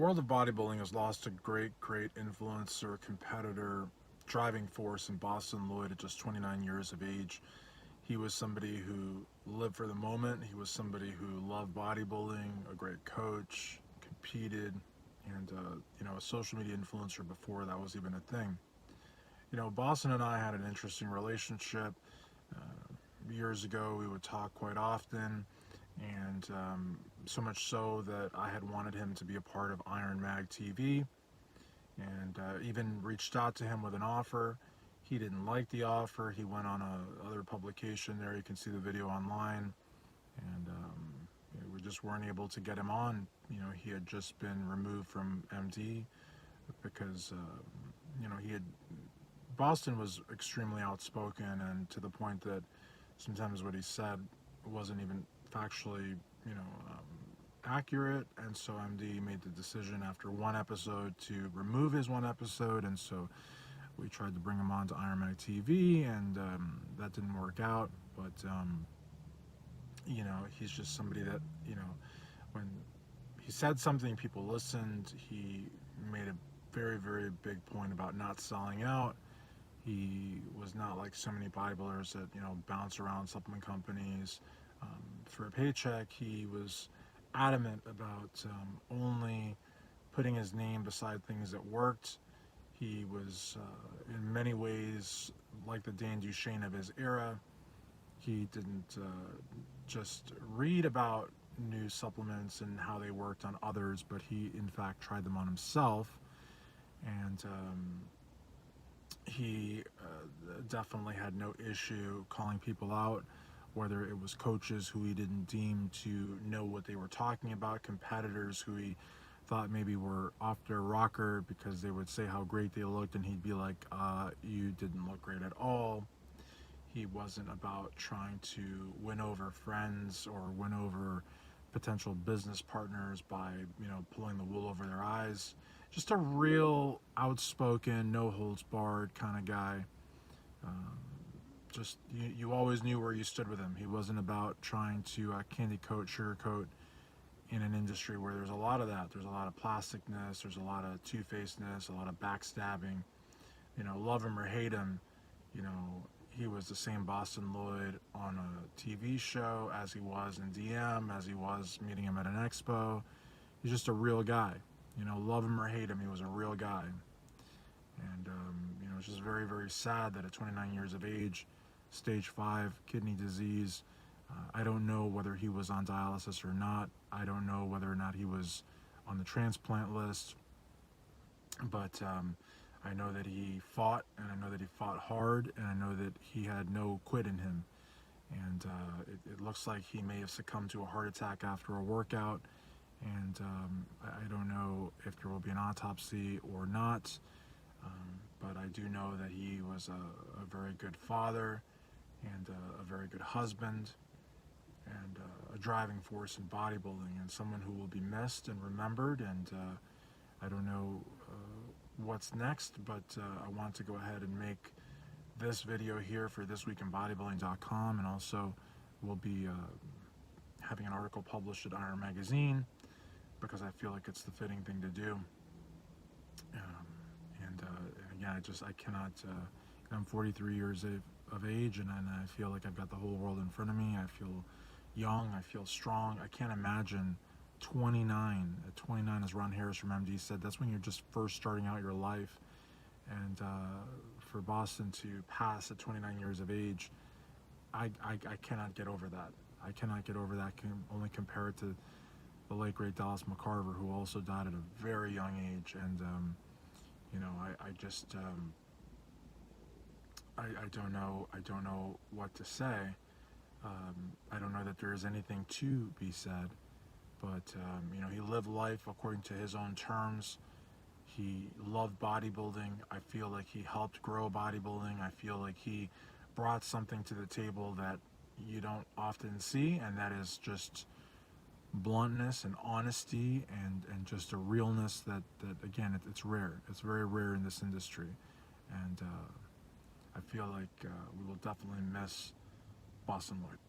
world of bodybuilding has lost a great influencer, competitor, driving force in Bostin Loyd at just 29 years of age. He was somebody who lived for the moment. He was somebody who loved bodybuilding, a great coach, competed, and a social media influencer before that was even a thing. Bostin and I had an interesting relationship. Years ago, we would talk quite often, and so much so that I had wanted him to be a part of Iron Mag TV, and even reached out to him with an offer. He didn't like the offer. He went on other publication there. You can see the video online, and we just weren't able to get him on. He had just been removed from MD because he had Bostin was extremely outspoken, and to the point that sometimes what he said wasn't even factually, accurate. And so MD made the decision after one episode to remove his one episode, and so we tried to bring him on to Iron Man TV, and that didn't work out. But he's just somebody that when he said something, people listened. He made a very big point about not selling out. He was not like so many bodybuilders that bounce around supplement companies for a paycheck. He was adamant about only putting his name beside things that worked. He was in many ways like the Dan Duchesne of his era. He didn't just read about new supplements and how they worked on others, but he in fact tried them on himself. And he definitely had no issue calling people out, whether it was coaches who he didn't deem to know what they were talking about, competitors who he thought maybe were off their rocker because they would say how great they looked, and he'd be like, you didn't look great at all. He wasn't about trying to win over friends or win over potential business partners by pulling the wool over their eyes. Just a real outspoken, no holds barred kind of guy. Just you always knew where you stood with him. He wasn't about trying to candy coat, sugarcoat in an industry where there's a lot of that. There's a lot of plasticness. There's a lot of two-facedness, a lot of backstabbing. Love him or hate him, he was the same Bostin Loyd on a TV show as he was in DM, as he was meeting him at an expo. He's just a real guy. Love him or hate him, he was a real guy. And, it's just very sad that at 29 years of age, stage 5 kidney disease, I don't know whether he was on dialysis or not. I don't know whether or not he was on the transplant list. But I know that he fought, and I know that he fought hard, and I know that he had no quit in him. And it looks like he may have succumbed to a heart attack after a workout. And I don't know if there will be an autopsy or not, but I do know that he was a very good father and a very good husband and a driving force in bodybuilding, and someone who will be missed and remembered. And I don't know what's next, but I want to go ahead and make this video here for thisweekinbodybuilding.com, and also we'll be having an article published at Iron Magazine, because I feel like it's the fitting thing to do. And again, I cannot, I'm 43 years of age, and I feel like I've got the whole world in front of me. I feel young, I feel strong. I can't imagine 29. At 29, as Ron Harris from MD said, that's when you're just first starting out your life. And for Bostin to pass at 29 years of age, I cannot get over that. I cannot get over that. Can only compare it to the late great Dallas McCarver, who also died at a very young age. And I don't know what to say. I don't know that there is anything to be said, but he lived life according to his own terms. He loved bodybuilding. I feel like he helped grow bodybuilding. I feel like he brought something to the table that you don't often see, and that is just bluntness and honesty and just a realness that again, it's rare. It's very rare in this industry. And I feel like we will definitely miss Bostin Loyd.